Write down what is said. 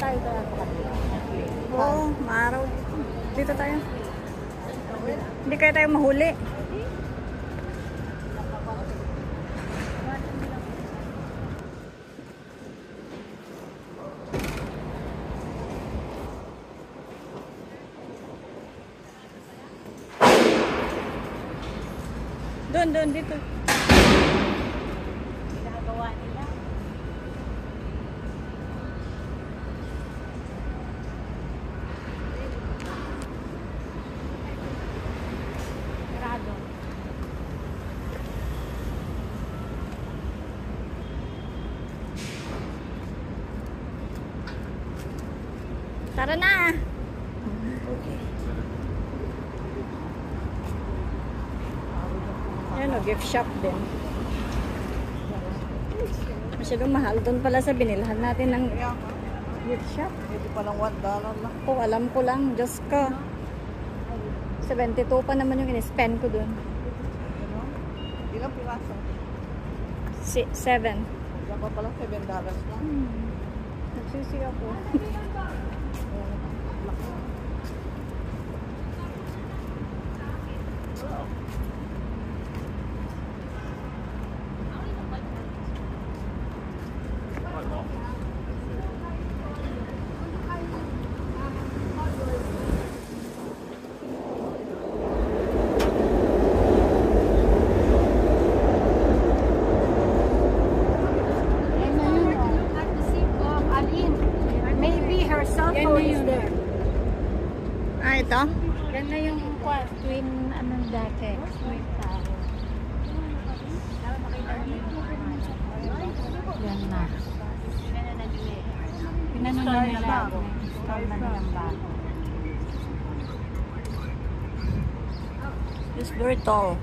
tayo sa Oo, maaraw. Dito tayo. Hindi kaya tayo mahuli. Doon, dito. ginagawa nila. Sarado. Tara na! Yan o, gift shop din. Masyadong mahal. Doon pala sa binilhan natin ng gift shop. Hindi pa lang $1 lang. Oh, alam ko lang. Diyos ka. 72 pa naman yung in-spend ko doon. Ilang piraso? 7. Diyan pa palang $7 lang. Nagsisi ako. Ah, ito? Yan na yung twin anong dati. Twin tower. Yan na. Pinanong nila. Install na nilang bago. It's very tall.